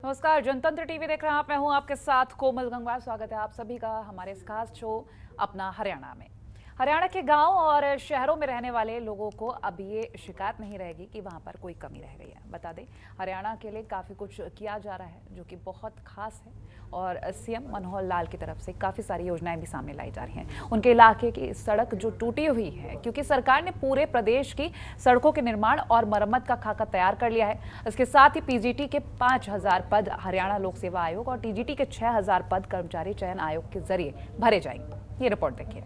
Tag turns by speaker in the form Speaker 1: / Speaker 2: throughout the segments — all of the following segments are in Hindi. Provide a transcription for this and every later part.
Speaker 1: नमस्कार, जनतंत्र टीवी देख रहे हैं आप। मैं हूं आपके साथ कोमल गंगवार। स्वागत है आप सभी का हमारे इस खास शो अपना हरियाणा में। हरियाणा के गांव और शहरों में रहने वाले लोगों को अब ये शिकायत नहीं रहेगी कि वहां पर कोई कमी रह गई है। बता दें, हरियाणा के लिए काफ़ी कुछ किया जा रहा है जो कि बहुत खास है और सीएम मनोहर लाल की तरफ से काफ़ी सारी योजनाएं भी सामने लाई जा रही हैं। उनके इलाके की सड़क जो टूटी हुई है, क्योंकि सरकार ने पूरे प्रदेश की सड़कों के निर्माण और मरम्मत का खाका तैयार कर लिया है। इसके साथ ही पीजीटी के 5000 पद हरियाणा लोक सेवा आयोग और टीजीटी के 6000 पद कर्मचारी चयन आयोग के जरिए भरे जाएंगे। ये रिपोर्ट देखिए।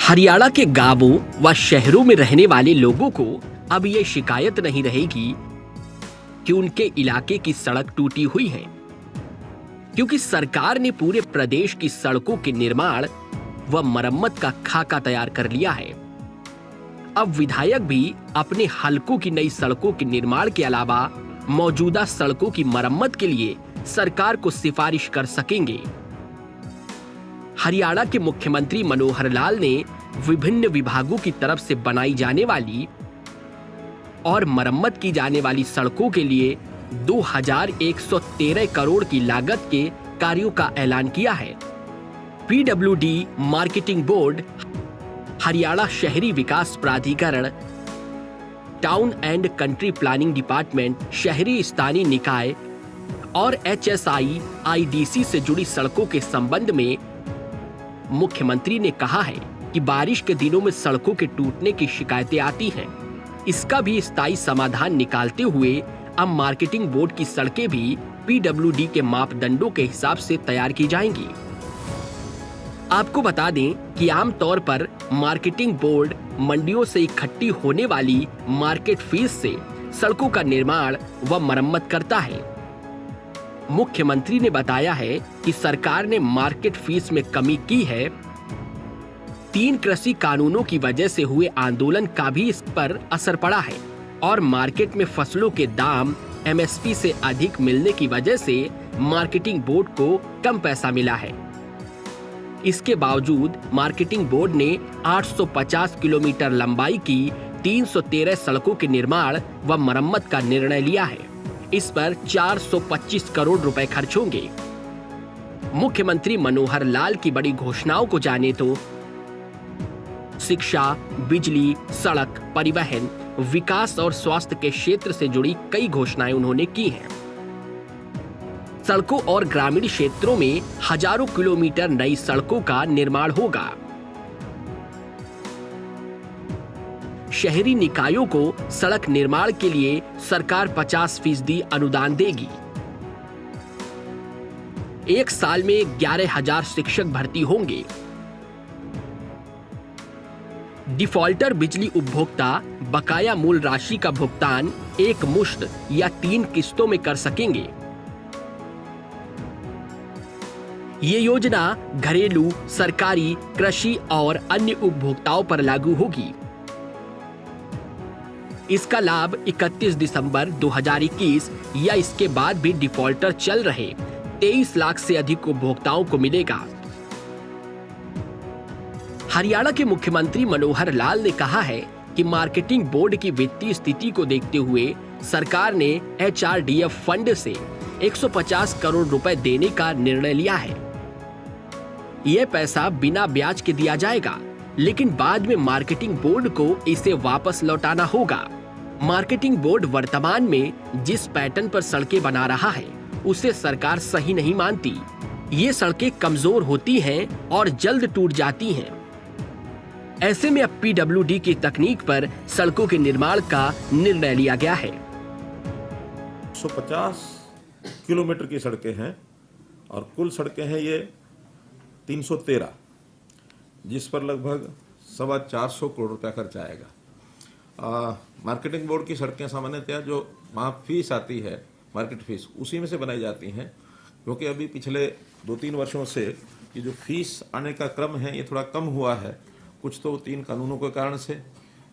Speaker 2: हरियाणा के गांवों व शहरों में रहने वाले लोगों को अब ये शिकायत नहीं रहेगी कि उनके इलाके की सड़क टूटी हुई है, क्योंकि सरकार ने पूरे प्रदेश की सड़कों के निर्माण व मरम्मत का खाका तैयार कर लिया है। अब विधायक भी अपने हलकों की नई सड़कों के निर्माण के अलावा मौजूदा सड़कों की मरम्मत के लिए सरकार को सिफारिश कर सकेंगे। हरियाणा के मुख्यमंत्री मनोहर लाल ने विभिन्न विभागों की तरफ से बनाई जाने वाली और मरम्मत की जाने वाली सड़कों के लिए 2113 करोड़ की लागत के कार्यों का ऐलान किया है। पीडब्ल्यूडी मार्केटिंग बोर्ड, हरियाणा शहरी विकास प्राधिकरण, town and country planning department, शहरी स्थानीय निकाय और एचएसआई आईडीसी से जुड़ी सड़कों के संबंध में मुख्यमंत्री ने कहा है कि बारिश के दिनों में सड़कों के टूटने की शिकायतें आती हैं। इसका भी स्थायी समाधान निकालते हुए अब मार्केटिंग बोर्ड की सड़कें भी पीडब्ल्यूडी के मापदंडों के हिसाब से तैयार की जाएंगी। आपको बता दें कि आमतौर पर मार्केटिंग बोर्ड मंडियों से इकट्ठी होने वाली मार्केट फीस से सड़कों का निर्माण व मरम्मत करता है। मुख्यमंत्री ने बताया है कि सरकार ने मार्केट फीस में कमी की है। 3 कृषि कानूनों की वजह से हुए आंदोलन का भी इस पर असर पड़ा है और मार्केट में फसलों के दाम एमएसपी से अधिक मिलने की वजह से मार्केटिंग बोर्ड को कम पैसा मिला है। इसके बावजूद मार्केटिंग बोर्ड ने 850 किलोमीटर लंबाई की 313 सड़कों के निर्माण व मरम्मत का निर्णय लिया है। इस पर 425 करोड़ रुपए खर्च होंगे। मुख्यमंत्री मनोहर लाल की बड़ी घोषणाओं को जाने तो शिक्षा, बिजली, सड़क, परिवहन, विकास और स्वास्थ्य के क्षेत्र से जुड़ी कई घोषणाएं उन्होंने की हैं। सड़कों और ग्रामीण क्षेत्रों में हजारों किलोमीटर नई सड़कों का निर्माण होगा। शहरी निकायों को सड़क निर्माण के लिए सरकार 50% अनुदान देगी। 1 साल में 11,000 शिक्षक भर्ती होंगे। डिफॉल्टर बिजली उपभोक्ता बकाया मूल राशि का भुगतान एक मुश्त या 3 किस्तों में कर सकेंगे। ये योजना घरेलू, सरकारी, कृषि और अन्य उपभोक्ताओं पर लागू होगी। इसका लाभ 31 दिसंबर 2021 या इसके बाद भी डिफॉल्टर चल रहे 23 लाख से अधिक उपभोक्ताओं को मिलेगा। हरियाणा के मुख्यमंत्री मनोहर लाल ने कहा है कि मार्केटिंग बोर्ड की वित्तीय स्थिति को देखते हुए सरकार ने एचआरडीएफ फंड से 150 करोड़ रुपए देने का निर्णय लिया है। यह पैसा बिना ब्याज के दिया जाएगा, लेकिन बाद में मार्केटिंग बोर्ड को इसे वापस लौटाना होगा। मार्केटिंग बोर्ड वर्तमान में जिस पैटर्न पर सड़कें बना रहा है उसे सरकार सही नहीं मानती। ये सड़कें कमजोर होती हैं और जल्द टूट जाती हैं। ऐसे में अब पीडब्ल्यूडी की तकनीक पर सड़कों के निर्माण का निर्णय लिया गया है।
Speaker 3: 150 किलोमीटर की सड़कें हैं और कुल सड़कें हैं ये 313, जिस पर लगभग 425 करोड़ रुपया खर्च आएगा। मार्केटिंग बोर्ड की सड़कें सामान्यतः जो वहाँ फीस आती है, मार्केट फीस, उसी में से बनाई जाती हैं, क्योंकि अभी पिछले 2-3 वर्षों से ये जो फीस आने का क्रम है ये थोड़ा कम हुआ है। कुछ तो 3 कानूनों के कारण से,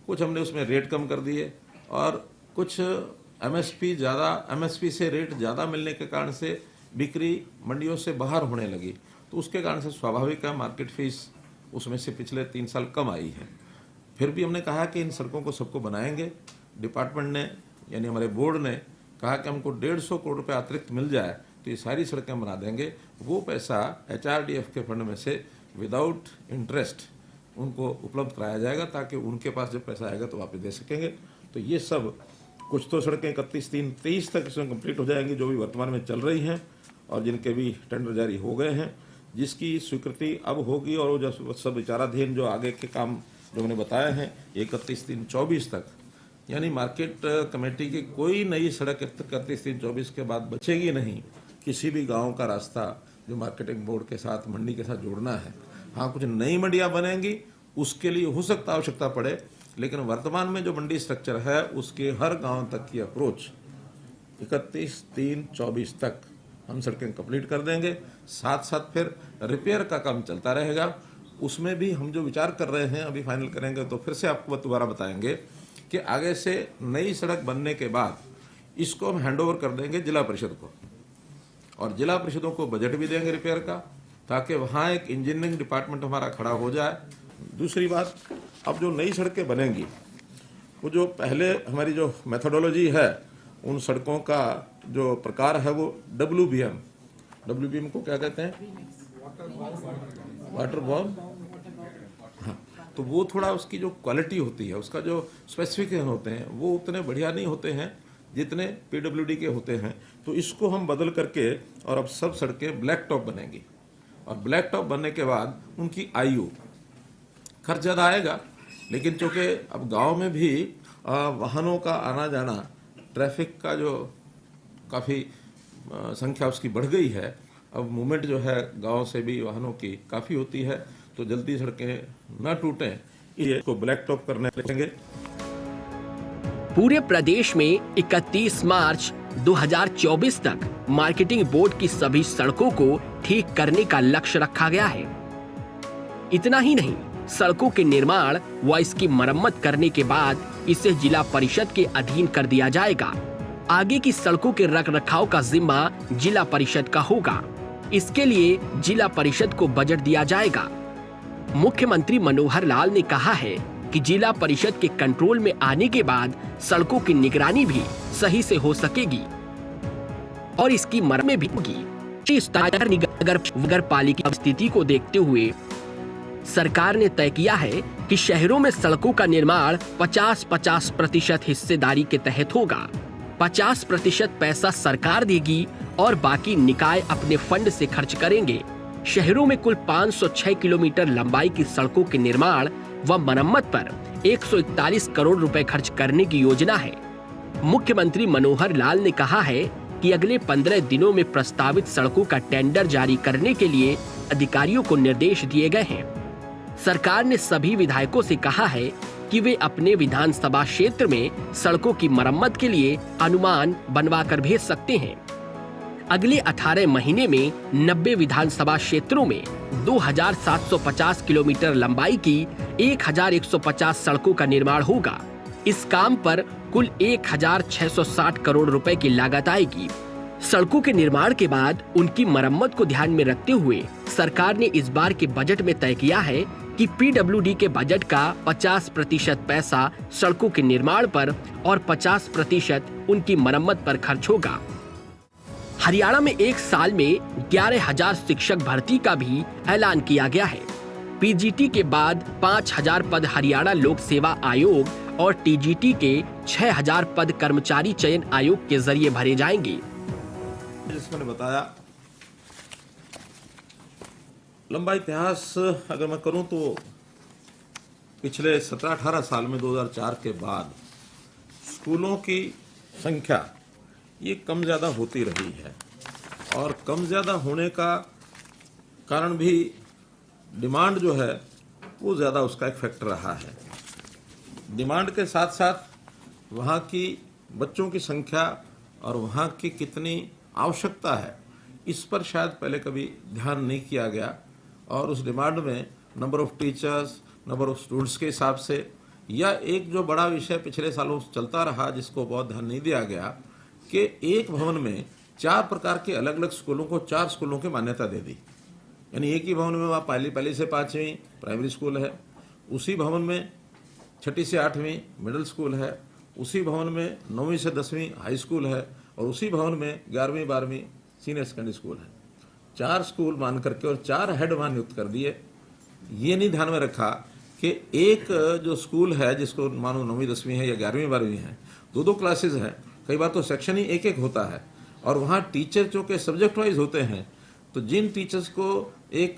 Speaker 3: कुछ हमने उसमें रेट कम कर दिए और कुछ एमएसपी से रेट ज़्यादा मिलने के कारण से बिक्री मंडियों से बाहर होने लगी, तो उसके कारण से स्वाभाविक है मार्केट फीस उसमें से पिछले 3 साल कम आई है। फिर भी हमने कहा कि इन सड़कों को सबको बनाएंगे। डिपार्टमेंट ने यानी हमारे बोर्ड ने कहा कि हमको 150 करोड़ रुपए अतिरिक्त मिल जाए तो ये सारी सड़कें बना देंगे। वो पैसा HRDF के फंड में से विदाउट इंटरेस्ट उनको उपलब्ध कराया जाएगा ताकि उनके पास जब पैसा आएगा तो वापस दे सकेंगे। तो ये सब कुछ तो सड़कें 31/3/23 तक इसमें कंप्लीट हो जाएंगी जो भी वर्तमान में चल रही हैं और जिनके भी टेंडर जारी हो गए हैं, जिसकी स्वीकृति अब होगी। और वो जो सब विचाराधीन जो आगे के काम जो मैंने बताए हैं 31/3/24 तक, यानी मार्केट कमेटी की कोई नई सड़क 31/3/24 के बाद बचेगी नहीं। किसी भी गांव का रास्ता जो मार्केटिंग बोर्ड के साथ मंडी के साथ जोड़ना है, हाँ कुछ नई मंडियां बनेंगी उसके लिए हो सकता आवश्यकता पड़े, लेकिन वर्तमान में जो मंडी स्ट्रक्चर है उसके हर गांव तक की अप्रोच 31/3/24 तक हम सड़कें कंप्लीट कर देंगे। साथ साथ फिर रिपेयर का काम चलता रहेगा। उसमें भी हम जो विचार कर रहे हैं अभी फाइनल करेंगे तो फिर से आपको दोबारा बताएंगे कि आगे से नई सड़क बनने के बाद इसको हम हैंडओवर कर देंगे जिला परिषद को, और जिला परिषदों को बजट भी देंगे रिपेयर का, ताकि वहाँ एक इंजीनियरिंग डिपार्टमेंट हमारा खड़ा हो जाए। दूसरी बात, अब जो नई सड़कें बनेंगी वो जो पहले हमारी जो मेथोडोलॉजी है उन सड़कों का जो प्रकार है वो WBM को क्या कहते हैं, वाटर बॉर्न, हाँ, तो वो थोड़ा उसकी जो क्वालिटी होती है, उसका जो स्पेसिफिकेशन होते हैं वो उतने बढ़िया नहीं होते हैं जितने PWD के होते हैं। तो इसको हम बदल करके और अब सब सड़कें ब्लैक टॉप बनेंगी, और ब्लैक टॉप बनने के बाद उनकी आयु, खर्च ज़्यादा आएगा लेकिन चूँकि अब गांव में भी वाहनों का आना जाना, ट्रैफिक का जो काफ़ी संख्या उसकी बढ़ गई है, अब मूवमेंट जो है गांव से भी वाहनों की काफ़ी होती है, तो जल्दी सड़कें ना टूटें इसको ब्लैक टॉप करने लगेंगे।
Speaker 2: पूरे प्रदेश में 31 मार्च 2024 तक मार्केटिंग बोर्ड की सभी सड़कों को ठीक करने का लक्ष्य रखा गया है। इतना ही नहीं, सड़कों के निर्माण व इसकी मरम्मत करने के बाद इसे जिला परिषद के अधीन कर दिया जाएगा। आगे की सड़कों के रखरखाव का जिम्मा जिला परिषद का होगा। इसके लिए जिला परिषद को बजट दिया जाएगा। मुख्यमंत्री मनोहर लाल ने कहा है कि जिला परिषद के कंट्रोल में आने के बाद सड़कों की निगरानी भी सही से हो सकेगी और इसकी मरम्मत भी होगी। नगर पालिका स्थिति को देखते हुए सरकार ने तय किया है कि शहरों में सड़कों का निर्माण 50-50% हिस्सेदारी के तहत होगा। 50% पैसा सरकार देगी और बाकी निकाय अपने फंड से खर्च करेंगे। शहरों में कुल 506 किलोमीटर लंबाई की सड़कों के निर्माण व मरम्मत पर 141 करोड़ रुपए खर्च करने की योजना है। मुख्यमंत्री मनोहर लाल ने कहा है कि अगले 15 दिनों में प्रस्तावित सड़कों का टेंडर जारी करने के लिए अधिकारियों को निर्देश दिए गए हैं। सरकार ने सभी विधायकों से कहा है कि वे अपने विधानसभा क्षेत्र में सड़कों की मरम्मत के लिए अनुमान बनवाकर भेज सकते हैं। अगले 18 महीने में 90 विधानसभा क्षेत्रों में 2750 किलोमीटर लंबाई की 1150 सड़कों का निर्माण होगा। इस काम पर कुल 1660 करोड़ रुपए की लागत आएगी। सड़कों के निर्माण के बाद उनकी मरम्मत को ध्यान में रखते हुए सरकार ने इस बार के बजट में तय किया है कि PWD के बजट का 50% पैसा सड़कों के निर्माण पर और 50% उनकी मरम्मत पर खर्च होगा। हरियाणा में एक साल में 11,000 शिक्षक भर्ती का भी ऐलान किया गया है। PGT के बाद 5,000 पद हरियाणा लोक सेवा आयोग और TGT के 6,000 पद कर्मचारी चयन आयोग के जरिए भरे जाएंगे।
Speaker 3: जिसमें बताया लंबा इतिहास अगर मैं करूं तो पिछले 17-18 साल में 2004 के बाद स्कूलों की संख्या ये कम ज़्यादा होती रही है, और कम ज़्यादा होने का कारण भी डिमांड जो है वो ज़्यादा उसका एक फैक्टर रहा है। डिमांड के साथ साथ वहाँ की बच्चों की संख्या और वहाँ की कितनी आवश्यकता है इस पर शायद पहले कभी ध्यान नहीं किया गया, और उस डिमांड में number of teachers, number of students के हिसाब से, या एक जो बड़ा विषय पिछले सालों से चलता रहा जिसको बहुत ध्यान नहीं दिया गया कि एक भवन में 4 प्रकार के अलग अलग स्कूलों को 4 स्कूलों की मान्यता दे दी। यानी एक ही भवन में वहाँ पहली से 5वीं प्राइमरी स्कूल है, उसी भवन में छठी से 8वीं मिडिल स्कूल है, उसी भवन में 9वीं से 10वीं हाई स्कूल है और उसी भवन में 11वीं 12वीं सीनियर सेकेंडरी स्कूल है। 4 स्कूल मान करके और 4 हेड वहां नियुक्त कर दिए। ये नहीं ध्यान में रखा कि एक जो स्कूल है जिसको मानो 9वीं 10वीं है या 11वीं 12वीं है, 2-2 क्लासेज हैं, कई बार तो सेक्शन ही एक होता है और वहाँ टीचर जो के सब्जेक्ट वाइज होते हैं, तो जिन टीचर्स को एक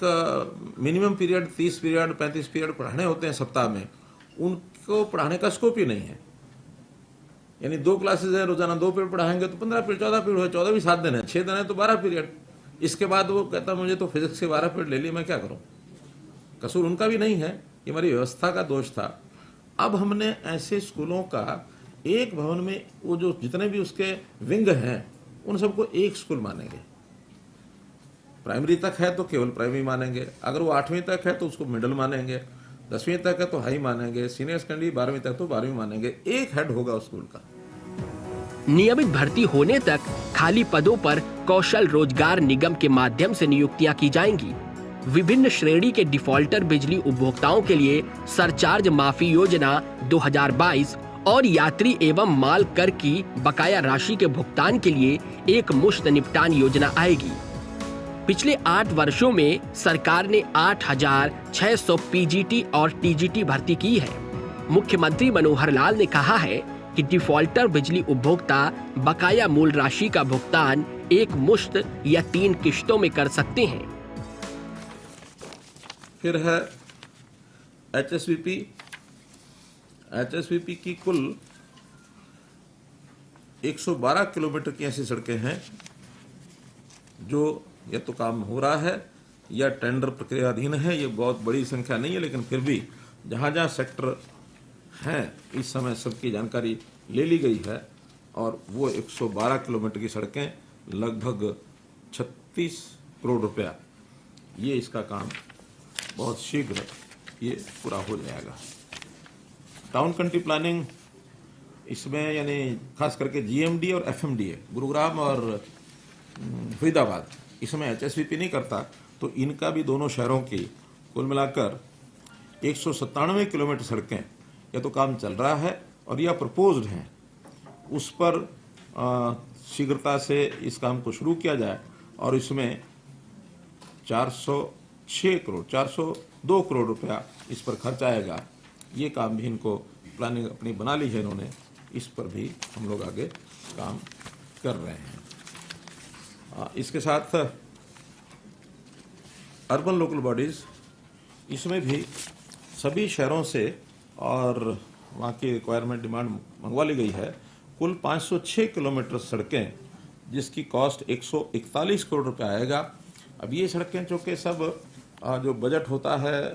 Speaker 3: मिनिमम पीरियड 30 पीरियड 35 पीरियड पढ़ाने होते हैं सप्ताह में, उनको पढ़ाने का स्कोप ही नहीं है। यानी 2 क्लासेज है, रोजाना 2 पीरियड पढ़ाएंगे तो 15 पीरियड 14 पीरियड है, 14 भी 7 दिन है, 6 दिन है तो 12 पीरियड। इसके बाद वो कहता मुझे तो फिजिक्स के 12 पीरियड ले लिए, मैं क्या करूं। कसूर उनका भी नहीं है, ये हमारी व्यवस्था का दोष था। अब हमने ऐसे स्कूलों का एक भवन में वो जो जितने भी उसके विंग हैं उन सबको एक स्कूल मानेंगे। प्राइमरी तक है तो केवल प्राइमरी मानेंगे, अगर वो 8वीं तक है तो उसको मिडिल मानेंगे, 10वीं तक है तो हाई मानेंगे, सीनियर सेकेंडरी 12वीं तक तो 12वीं मानेंगे। एक हेड होगा उस स्कूल का।
Speaker 2: नियमित भर्ती होने तक खाली पदों पर कौशल रोजगार निगम के माध्यम से नियुक्तियां की जाएंगी। विभिन्न श्रेणी के डिफॉल्टर बिजली उपभोक्ताओं के लिए सरचार्ज माफी योजना 2022 और यात्री एवं माल कर की बकाया राशि के भुगतान के लिए एक मुश्त निपटान योजना आएगी। पिछले 8 वर्षों में सरकार ने 8,600 पीजीटी और टीजीटी भर्ती की है। मुख्यमंत्री मनोहर लाल ने कहा है कि डिफॉल्टर बिजली उपभोक्ता बकाया मूल राशि का भुगतान एक मुश्त या 3 किश्तों में कर सकते हैं।
Speaker 3: फिर है एचएसवीपी। एचएसवीपी की कुल 112 किलोमीटर की ऐसी सड़कें हैं जो या तो काम हो रहा है या टेंडर प्रक्रियाधीन है। ये बहुत बड़ी संख्या नहीं है, लेकिन फिर भी जहां जहां सेक्टर हैं इस समय सबकी जानकारी ले ली गई है और वो 112 किलोमीटर की सड़कें लगभग 36 करोड़ रुपया, ये इसका काम बहुत शीघ्र ये पूरा हो जाएगा। टाउन कंट्री प्लानिंग, इसमें यानी खास करके जीएमडी और एफएमडीए गुरुग्राम और फरीदाबाद, इसमें एचएसवीपी नहीं करता, तो इनका भी दोनों शहरों की कुल मिलाकर 197 किलोमीटर सड़कें या तो काम चल रहा है और या प्रपोज्ड हैं। उस पर शीघ्रता से इस काम को शुरू किया जाए और इसमें 402 करोड़ रुपया इस पर खर्च आएगा। ये काम भी इनको प्लानिंग अपनी बना ली है इन्होंने, इस पर भी हम लोग आगे काम कर रहे हैं। इसके साथ अर्बन लोकल बॉडीज, इसमें भी सभी शहरों से और वहाँ की रिक्वायरमेंट डिमांड मंगवा ली गई है। कुल 506 किलोमीटर सड़कें जिसकी कॉस्ट 141 करोड़ रुपया आएगा। अब ये सड़कें चूँकि सब जो बजट होता है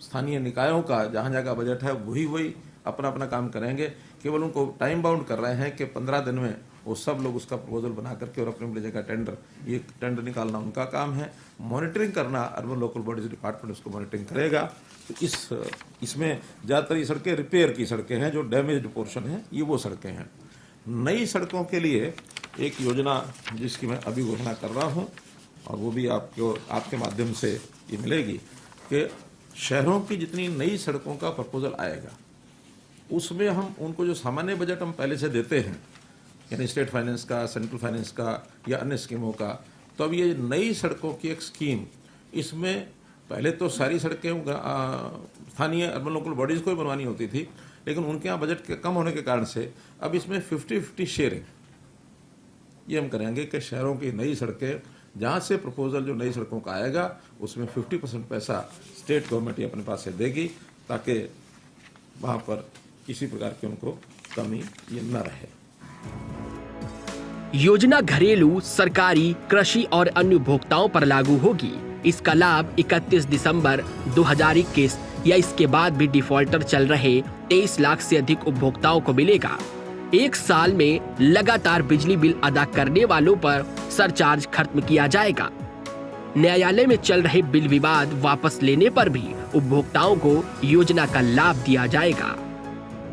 Speaker 3: स्थानीय निकायों का, जहाँ जहाँ का बजट है वही अपना अपना काम करेंगे। केवल उनको टाइम बाउंड कर रहे हैं कि 15 दिन में वो सब लोग उसका प्रपोजल बना करके और अपने जगह टेंडर निकालना उनका काम है। मॉनिटरिंग करना अर्बन लोकल बॉडीज डिपार्टमेंट उसको मॉनिटरिंग करेगा। तो इसमें ज़्यादातर ये सड़कें रिपेयर की सड़कें हैं, जो डैमेज्ड पोर्शन है ये वो सड़कें हैं। नई सड़कों के लिए एक योजना जिसकी मैं अभी घोषणा कर रहा हूँ और वो भी आपके माध्यम से ये मिलेगी कि शहरों की जितनी नई सड़कों का प्रपोजल आएगा उसमें हम उनको जो सामान्य बजट हम पहले से देते हैं, यानी स्टेट फाइनेंस का, सेंट्रल फाइनेंस का या अन्य स्कीमों का, तो अब ये नई सड़कों की एक स्कीम, इसमें पहले तो सारी सड़कें स्थानीय अर्बन लोकल बॉडीज़ को ही बनवानी होती थी, लेकिन उनके यहाँ बजट के कम होने के कारण से अब इसमें 50-50 शेयरिंग ये हम करेंगे कि शहरों की नई सड़कें जहाँ से प्रपोजल जो नई सड़कों का आएगा उसमें 50% पैसा स्टेट गवर्नमेंट ही अपने पास से देगी, ताकि वहाँ पर किसी प्रकार की उनको कमी ये न रहे।
Speaker 2: योजना घरेलू, सरकारी, कृषि और अन्य उपभोक्ताओं पर लागू होगी। इसका लाभ 31 दिसंबर 2021 या इसके बाद भी डिफॉल्टर चल रहे 23 लाख से अधिक उपभोक्ताओं को मिलेगा। एक साल में लगातार बिजली बिल अदा करने वालों पर सरचार्ज खत्म किया जाएगा। न्यायालय में चल रहे बिल विवाद वापस लेने पर भी उपभोक्ताओं को योजना का लाभ दिया जाएगा।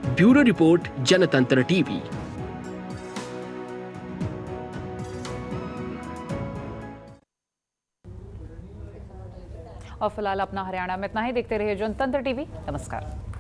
Speaker 2: ब्यूरो रिपोर्ट, जनतंत्र टीवी।
Speaker 1: और फिलहाल अपना हरियाणा में इतना ही। देखते रहिए जनतंत्र टीवी। नमस्कार।